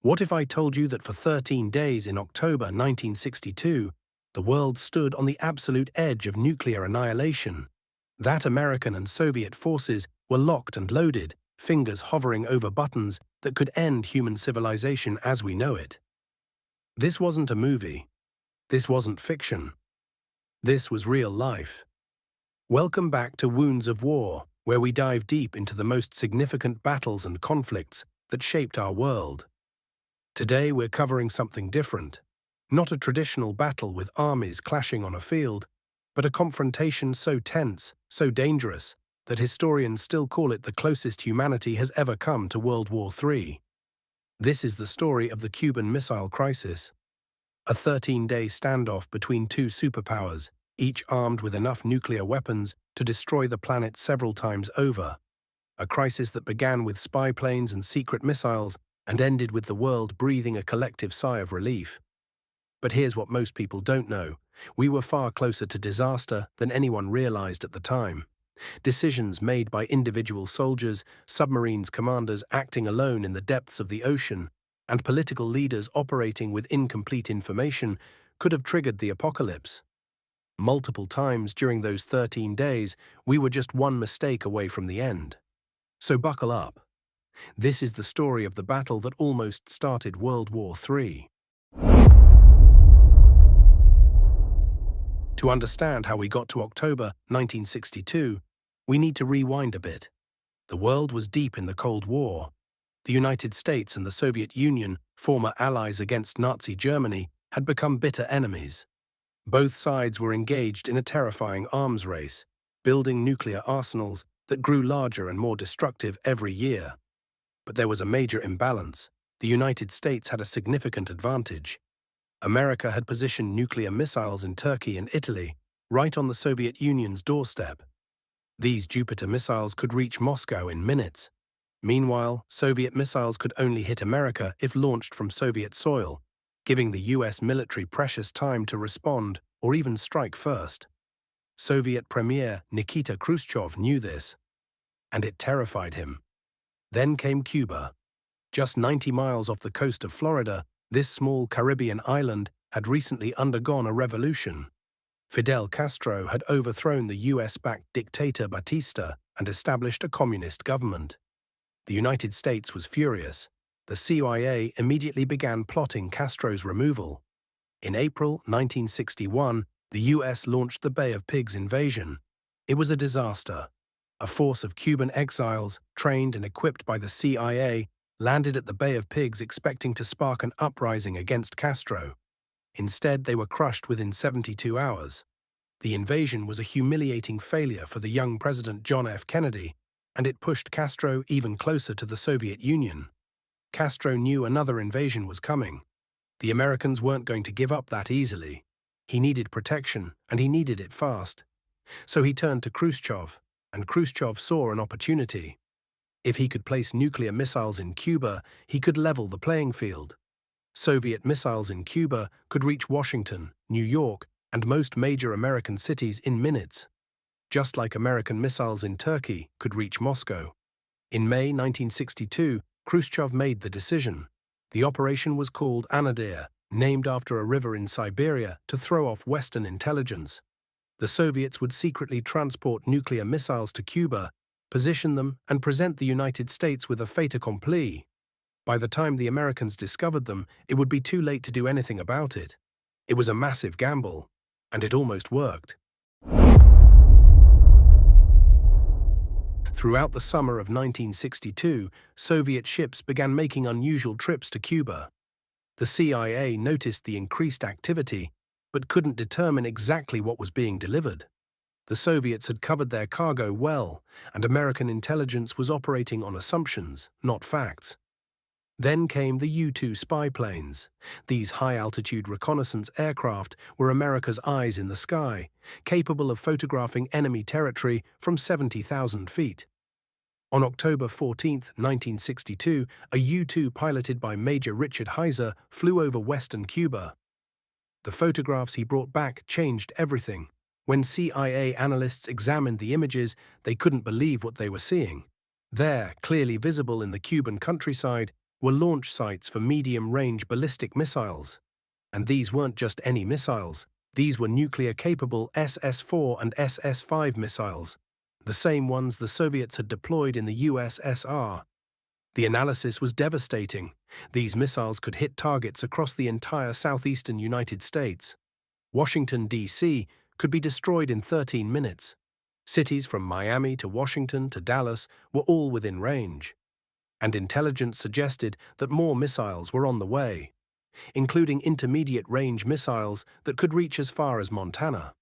What if I told you that for 13 days in October 1962, the world stood on the absolute edge of nuclear annihilation? That American and Soviet forces were locked and loaded, fingers hovering over buttons that could end human civilization as we know it. This wasn't a movie. This wasn't fiction. This was real life. Welcome back to Wounds of War, where we dive deep into the most significant battles and conflicts that shaped our world. Today we're covering something different. Not a traditional battle with armies clashing on a field, but a confrontation so tense, so dangerous, that historians still call it the closest humanity has ever come to World War III. This is the story of the Cuban Missile Crisis. A 13-day standoff between two superpowers, each armed with enough nuclear weapons to destroy the planet several times over. A crisis that began with spy planes and secret missiles and ended with the world breathing a collective sigh of relief. But here's what most people don't know. We were far closer to disaster than anyone realized at the time. Decisions made by individual soldiers, submarines commanders acting alone in the depths of the ocean, and political leaders operating with incomplete information could have triggered the apocalypse. Multiple times during those 13 days, we were just one mistake away from the end. So buckle up. This is the story of the battle that almost started World War III. To understand how we got to October 1962, we need to rewind a bit. The world was deep in the Cold War. The United States and the Soviet Union, former allies against Nazi Germany, had become bitter enemies. Both sides were engaged in a terrifying arms race, building nuclear arsenals that grew larger and more destructive every year. But there was a major imbalance. The United States had a significant advantage. America had positioned nuclear missiles in Turkey and Italy, right on the Soviet Union's doorstep. These Jupiter missiles could reach Moscow in minutes. Meanwhile, Soviet missiles could only hit America if launched from Soviet soil, giving the US military precious time to respond or even strike first. Soviet Premier Nikita Khrushchev knew this, and it terrified him. Then came Cuba. Just 90 miles off the coast of Florida, this small Caribbean island had recently undergone a revolution. Fidel Castro had overthrown the US-backed dictator Batista and established a communist government. The United States was furious. The CIA immediately began plotting Castro's removal. In April 1961, the US launched the Bay of Pigs invasion. It was a disaster. A force of Cuban exiles, trained and equipped by the CIA, landed at the Bay of Pigs expecting to spark an uprising against Castro. Instead, they were crushed within 72 hours. The invasion was a humiliating failure for the young President John F. Kennedy, and it pushed Castro even closer to the Soviet Union. Castro knew another invasion was coming. The Americans weren't going to give up that easily. He needed protection, and he needed it fast. So he turned to Khrushchev, and Khrushchev saw an opportunity. If he could place nuclear missiles in Cuba, he could level the playing field. Soviet missiles in Cuba could reach Washington, New York, and most major American cities in minutes, just like American missiles in Turkey could reach Moscow. In May 1962, Khrushchev made the decision. The operation was called Anadyr, named after a river in Siberia to throw off Western intelligence. The Soviets would secretly transport nuclear missiles to Cuba, position them, and present the United States with a fait accompli. By the time the Americans discovered them, it would be too late to do anything about it. It was a massive gamble, and it almost worked. Throughout the summer of 1962, Soviet ships began making unusual trips to Cuba. The CIA noticed the increased activity, but couldn't determine exactly what was being delivered. The Soviets had covered their cargo well, and American intelligence was operating on assumptions, not facts. Then came the U-2 spy planes. These high-altitude reconnaissance aircraft were America's eyes in the sky, capable of photographing enemy territory from 70,000 feet. On October 14, 1962, a U-2 piloted by Major Richard Heiser flew over western Cuba. The photographs he brought back changed everything. When CIA analysts examined the images, they couldn't believe what they were seeing. There, clearly visible in the Cuban countryside, were launch sites for medium-range ballistic missiles. And these weren't just any missiles. These were nuclear-capable SS-4 and SS-5 missiles, the same ones the Soviets had deployed in the USSR. The analysis was devastating. These missiles could hit targets across the entire southeastern United States. Washington, D.C. could be destroyed in 13 minutes. Cities from Miami to Washington to Dallas were all within range. And intelligence suggested that more missiles were on the way, including intermediate-range missiles that could reach as far as Montana.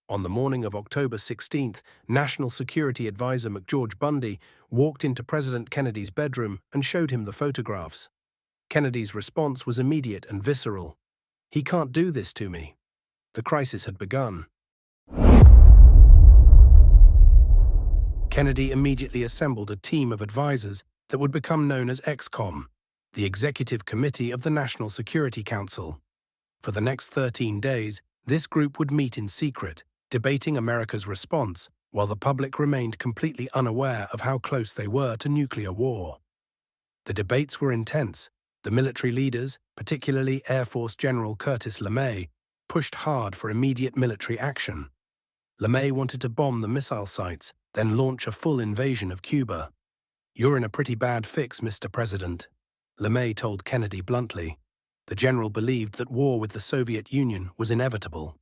On the morning of October 16th, National Security Advisor McGeorge Bundy walked into President Kennedy's bedroom and showed him the photographs. Kennedy's response was immediate and visceral. "He can't do this to me." The crisis had begun. Kennedy immediately assembled a team of advisors that would become known as ExComm, the Executive Committee of the National Security Council. For the next 13 days, this group would meet in secret, debating America's response, while the public remained completely unaware of how close they were to nuclear war. The debates were intense. The military leaders, particularly Air Force General Curtis LeMay, pushed hard for immediate military action. LeMay wanted to bomb the missile sites, then launch a full invasion of Cuba. "You're in a pretty bad fix, Mr. President," LeMay told Kennedy bluntly. The general believed that war with the Soviet Union was inevitable,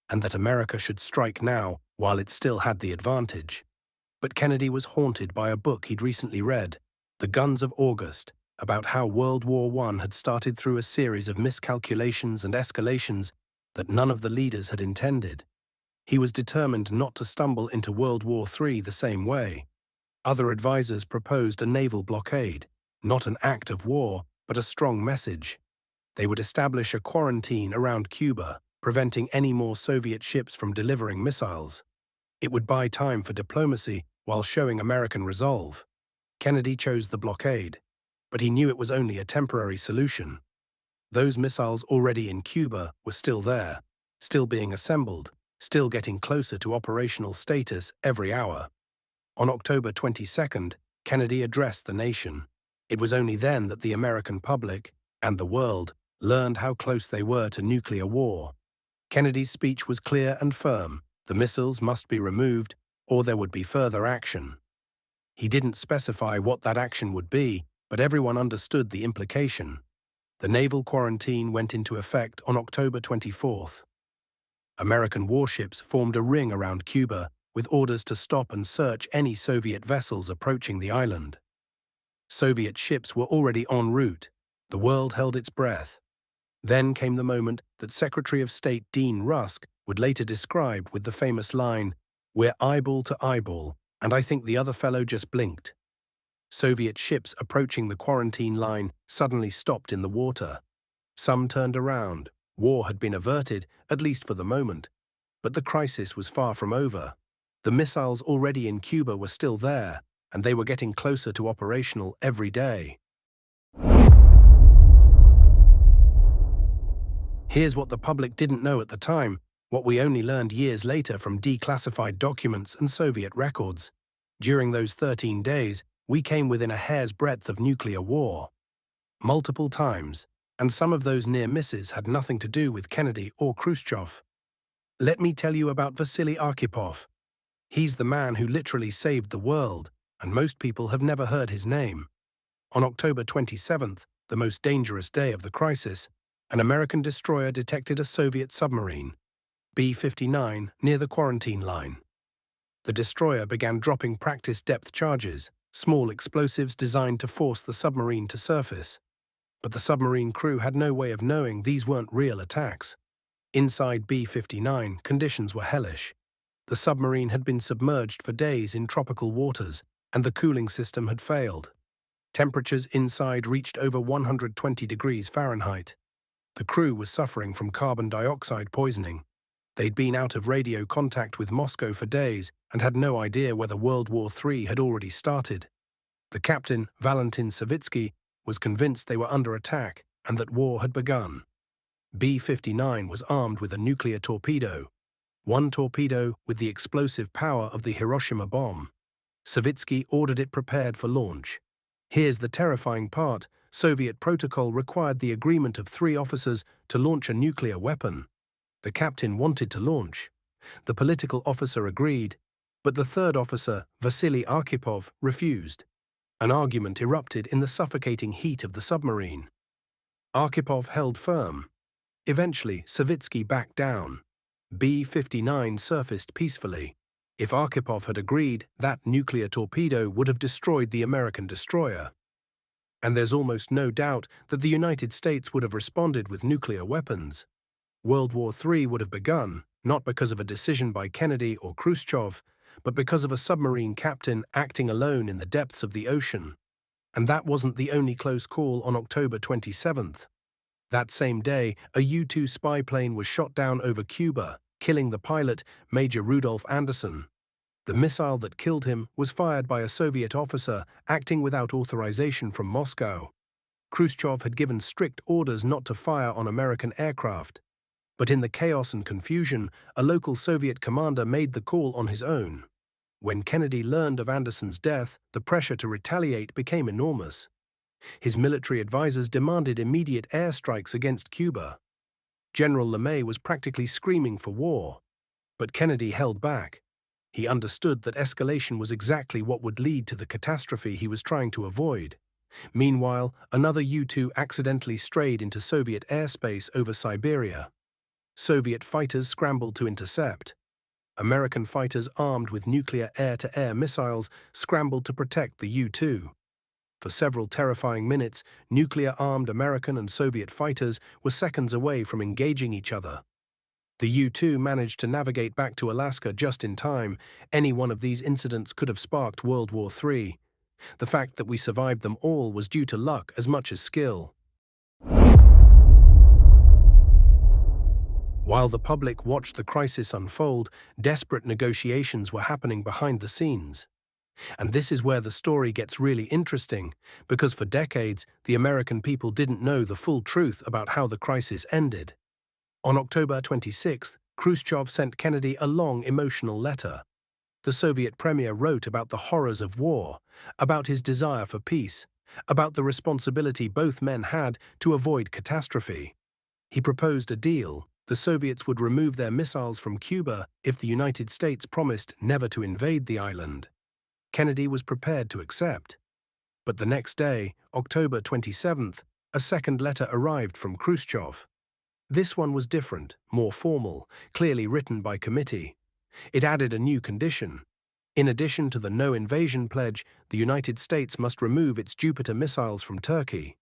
and that America should strike now while it still had the advantage. But Kennedy was haunted by a book he'd recently read, The Guns of August, about how World War I had started through a series of miscalculations and escalations that none of the leaders had intended. He was determined not to stumble into World War III the same way. Other advisors proposed a naval blockade, not an act of war, but a strong message. They would establish a quarantine around Cuba, preventing any more Soviet ships from delivering missiles. It would buy time for diplomacy while showing American resolve. Kennedy chose the blockade, but he knew it was only a temporary solution. Those missiles already in Cuba were still there, still being assembled, still getting closer to operational status every hour. On October 22nd, Kennedy addressed the nation. It was only then that the American public, and the world, learned how close they were to nuclear war. Kennedy's speech was clear and firm. The missiles must be removed, or there would be further action. He didn't specify what that action would be, but everyone understood the implication. The naval quarantine went into effect on October 24th. American warships formed a ring around Cuba, with orders to stop and search any Soviet vessels approaching the island. Soviet ships were already en route. The world held its breath. Then came the moment that Secretary of State Dean Rusk would later describe with the famous line, "We're eyeball to eyeball, and I think the other fellow just blinked." Soviet ships approaching the quarantine line suddenly stopped in the water. Some turned around. War had been averted, at least for the moment. But the crisis was far from over. The missiles already in Cuba were still there, and they were getting closer to operational every day. Here's what the public didn't know at the time, what we only learned years later from declassified documents and Soviet records. During those 13 days, we came within a hair's breadth of nuclear war. Multiple times, and some of those near misses had nothing to do with Kennedy or Khrushchev. Let me tell you about Vasily Arkhipov. He's the man who literally saved the world, and most people have never heard his name. On October 27th, the most dangerous day of the crisis, an American destroyer detected a Soviet submarine, B-59, near the quarantine line. The destroyer began dropping practice depth charges, small explosives designed to force the submarine to surface. But the submarine crew had no way of knowing these weren't real attacks. Inside B-59, conditions were hellish. The submarine had been submerged for days in tropical waters, and the cooling system had failed. Temperatures inside reached over 120 degrees Fahrenheit. The crew was suffering from carbon dioxide poisoning. They'd been out of radio contact with Moscow for days and had no idea whether World War III had already started. The captain, Valentin Savitsky, was convinced they were under attack and that war had begun. B-59 was armed with a nuclear torpedo, one torpedo with the explosive power of the Hiroshima bomb. Savitsky ordered it prepared for launch. Here's the terrifying part. Soviet protocol required the agreement of 3 officers to launch a nuclear weapon. The captain wanted to launch. The political officer agreed, but the 3rd officer, Vasily Arkhipov, refused. An argument erupted in the suffocating heat of the submarine. Arkhipov held firm. Eventually, Savitsky backed down. B-59 surfaced peacefully. If Arkhipov had agreed, that nuclear torpedo would have destroyed the American destroyer. And there's almost no doubt that the United States would have responded with nuclear weapons. World War III would have begun, not because of a decision by Kennedy or Khrushchev, but because of a submarine captain acting alone in the depths of the ocean. And that wasn't the only close call on October 27th. That same day, a U-2 spy plane was shot down over Cuba, killing the pilot, Major Rudolf Anderson. The missile that killed him was fired by a Soviet officer acting without authorization from Moscow. Khrushchev had given strict orders not to fire on American aircraft. But in the chaos and confusion, a local Soviet commander made the call on his own. When Kennedy learned of Anderson's death, the pressure to retaliate became enormous. His military advisors demanded immediate airstrikes against Cuba. General LeMay was practically screaming for war. But Kennedy held back. He understood that escalation was exactly what would lead to the catastrophe he was trying to avoid. Meanwhile, another U-2 accidentally strayed into Soviet airspace over Siberia. Soviet fighters scrambled to intercept. American fighters armed with nuclear air-to-air missiles scrambled to protect the U-2. For several terrifying minutes, nuclear-armed American and Soviet fighters were seconds away from engaging each other. The U-2 managed to navigate back to Alaska just in time. Any one of these incidents could have sparked World War III. The fact that we survived them all was due to luck as much as skill. While the public watched the crisis unfold, desperate negotiations were happening behind the scenes. And this is where the story gets really interesting, because for decades, the American people didn't know the full truth about how the crisis ended. On October 26th, Khrushchev sent Kennedy a long, emotional letter. The Soviet premier wrote about the horrors of war, about his desire for peace, about the responsibility both men had to avoid catastrophe. He proposed a deal. The Soviets would remove their missiles from Cuba if the United States promised never to invade the island. Kennedy was prepared to accept. But the next day, October 27th, a second letter arrived from Khrushchev. This one was different, more formal, clearly written by committee. It added a new condition. In addition to the no-invasion pledge, the United States must remove its Jupiter missiles from Turkey.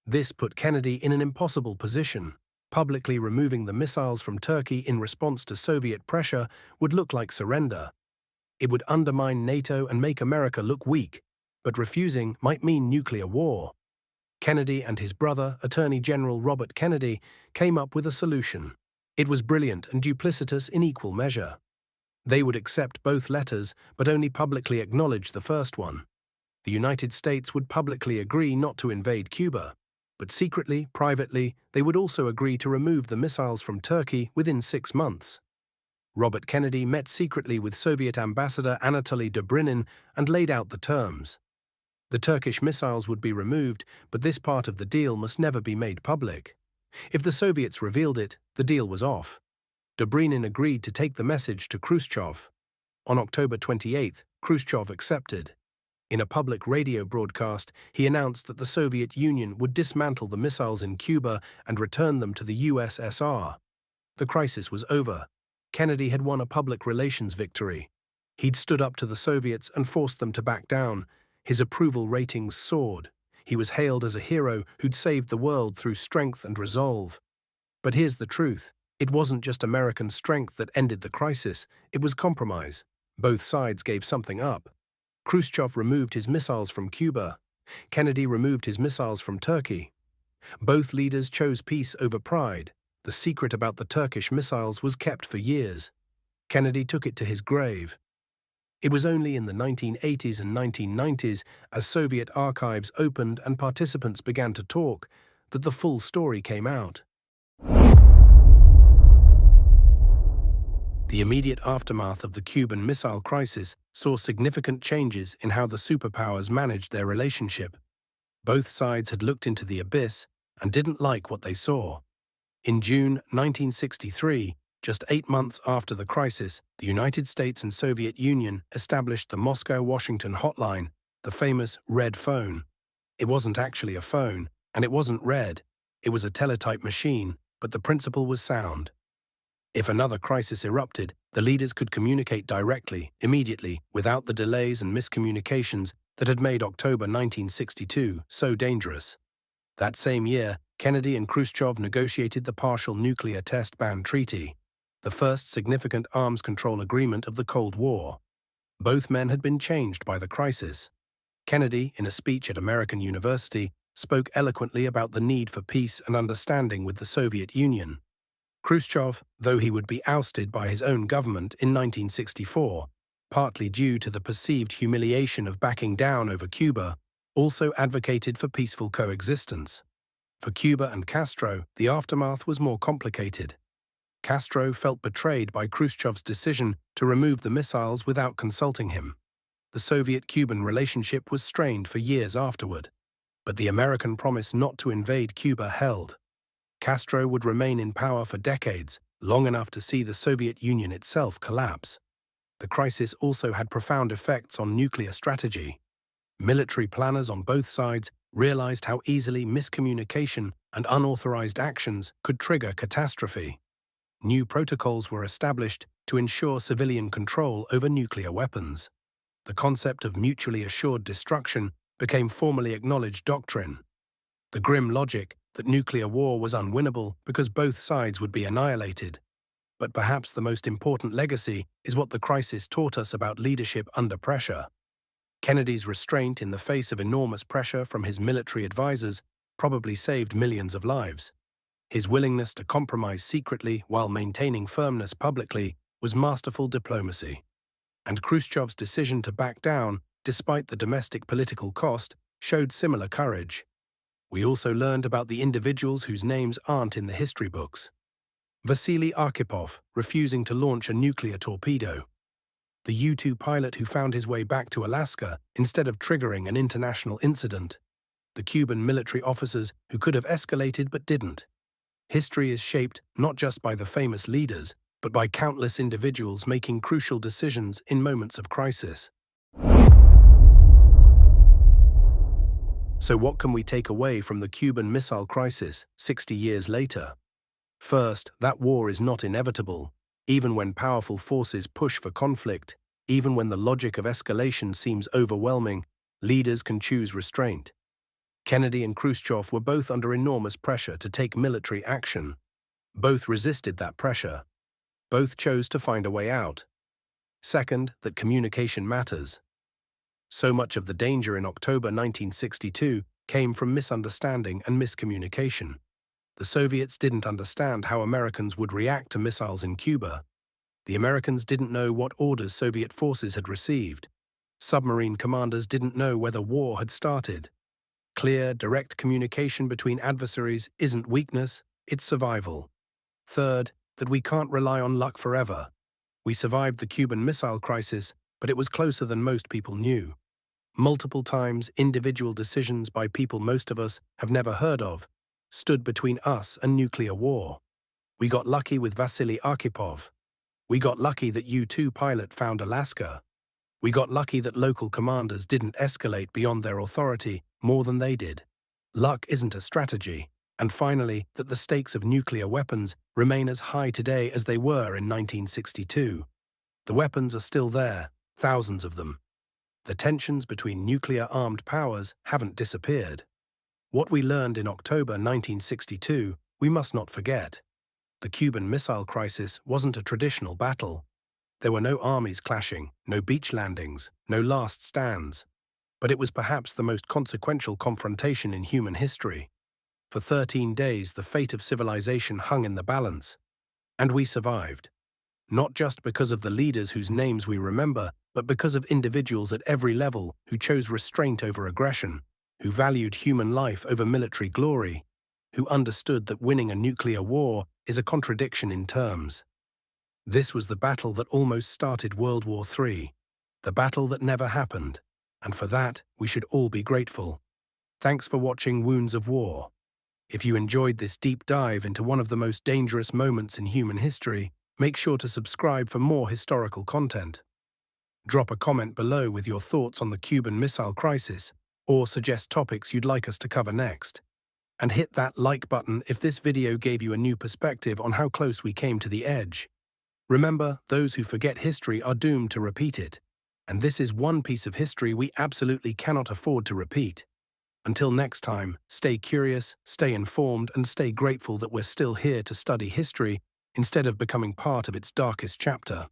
This put Kennedy in an impossible position. Publicly removing the missiles from Turkey in response to Soviet pressure would look like surrender. It would undermine NATO and make America look weak, but refusing might mean nuclear war. Kennedy and his brother, Attorney General Robert Kennedy, came up with a solution. It was brilliant and duplicitous in equal measure. They would accept both letters, but only publicly acknowledge the first one. The United States would publicly agree not to invade Cuba, but secretly, privately, they would also agree to remove the missiles from Turkey within 6 months. Robert Kennedy met secretly with Soviet Ambassador Anatoly Dobrynin and laid out the terms. The Turkish missiles would be removed, but this part of the deal must never be made public. If the Soviets revealed it, the deal was off. Dobrynin agreed to take the message to Khrushchev. On October 28th, Khrushchev accepted. In a public radio broadcast, he announced that the Soviet Union would dismantle the missiles in Cuba and return them to the USSR. The crisis was over. Kennedy had won a public relations victory. He'd stood up to the Soviets and forced them to back down. His approval ratings soared. He was hailed as a hero who'd saved the world through strength and resolve. But here's the truth. It wasn't just American strength that ended the crisis. It was compromise. Both sides gave something up. Khrushchev removed his missiles from Cuba. Kennedy removed his missiles from Turkey. Both leaders chose peace over pride. The secret about the Turkish missiles was kept for years. Kennedy took it to his grave. It was only in the 1980s and 1990s, as Soviet archives opened and participants began to talk, that the full story came out. The immediate aftermath of the Cuban Missile Crisis saw significant changes in how the superpowers managed their relationship. Both sides had looked into the abyss and didn't like what they saw. In June 1963, just 8 months after the crisis, the United States and Soviet Union established the Moscow-Washington hotline, the famous red phone. It wasn't actually a phone, and it wasn't red. It was a teletype machine, but the principle was sound. If another crisis erupted, the leaders could communicate directly, immediately, without the delays and miscommunications that had made October 1962 so dangerous. That same year, Kennedy and Khrushchev negotiated the Partial Nuclear Test Ban Treaty, the first significant arms control agreement of the Cold War. Both men had been changed by the crisis. Kennedy, in a speech at American University, spoke eloquently about the need for peace and understanding with the Soviet Union. Khrushchev, though he would be ousted by his own government in 1964, partly due to the perceived humiliation of backing down over Cuba, also advocated for peaceful coexistence. For Cuba and Castro, the aftermath was more complicated. Castro felt betrayed by Khrushchev's decision to remove the missiles without consulting him. The Soviet-Cuban relationship was strained for years afterward, but the American promise not to invade Cuba held. Castro would remain in power for decades, long enough to see the Soviet Union itself collapse. The crisis also had profound effects on nuclear strategy. Military planners on both sides realized how easily miscommunication and unauthorized actions could trigger catastrophe. New protocols were established to ensure civilian control over nuclear weapons. The concept of mutually assured destruction became formally acknowledged doctrine. The grim logic that nuclear war was unwinnable because both sides would be annihilated. But perhaps the most important legacy is what the crisis taught us about leadership under pressure. Kennedy's restraint in the face of enormous pressure from his military advisors probably saved millions of lives. His willingness to compromise secretly while maintaining firmness publicly was masterful diplomacy. And Khrushchev's decision to back down, despite the domestic political cost, showed similar courage. We also learned about the individuals whose names aren't in the history books. Vasily Arkhipov, refusing to launch a nuclear torpedo. The U-2 pilot who found his way back to Alaska instead of triggering an international incident. The Cuban military officers who could have escalated but didn't. History is shaped not just by the famous leaders, but by countless individuals making crucial decisions in moments of crisis. So what can we take away from the Cuban Missile Crisis 60 years later? First, that war is not inevitable. Even when powerful forces push for conflict, even when the logic of escalation seems overwhelming, leaders can choose restraint. Kennedy and Khrushchev were both under enormous pressure to take military action. Both resisted that pressure. Both chose to find a way out. Second, that communication matters. So much of the danger in October 1962 came from misunderstanding and miscommunication. The Soviets didn't understand how Americans would react to missiles in Cuba. The Americans didn't know what orders Soviet forces had received. Submarine commanders didn't know whether war had started. Clear, direct communication between adversaries isn't weakness, it's survival. Third, that we can't rely on luck forever. We survived the Cuban Missile Crisis, but it was closer than most people knew. Multiple times, individual decisions by people most of us have never heard of stood between us and nuclear war. We got lucky with Vasily Arkhipov. We got lucky that U-2 pilot found Alaska. We got lucky that local commanders didn't escalate beyond their authority more than they did. Luck isn't a strategy. And finally, that the stakes of nuclear weapons remain as high today as they were in 1962. The weapons are still there, thousands of them. The tensions between nuclear-armed powers haven't disappeared. What we learned in October 1962, we must not forget. The Cuban Missile Crisis wasn't a traditional battle. There were no armies clashing, no beach landings, no last stands. But it was perhaps the most consequential confrontation in human history. For 13 days, the fate of civilization hung in the balance. And we survived. Not just because of the leaders whose names we remember, but because of individuals at every level who chose restraint over aggression, who valued human life over military glory, who understood that winning a nuclear war is a contradiction in terms. This was the battle that almost started World War III, the battle that never happened, and for that we should all be grateful. Thanks for watching Wounds of War. If you enjoyed this deep dive into one of the most dangerous moments in human history, make sure to subscribe for more historical content. Drop a comment below with your thoughts on the Cuban Missile Crisis, or suggest topics you'd like us to cover next. And hit that like button if this video gave you a new perspective on how close we came to the edge. Remember, those who forget history are doomed to repeat it. And this is one piece of history we absolutely cannot afford to repeat. Until next time, stay curious, stay informed, and stay grateful that we're still here to study history instead of becoming part of its darkest chapter.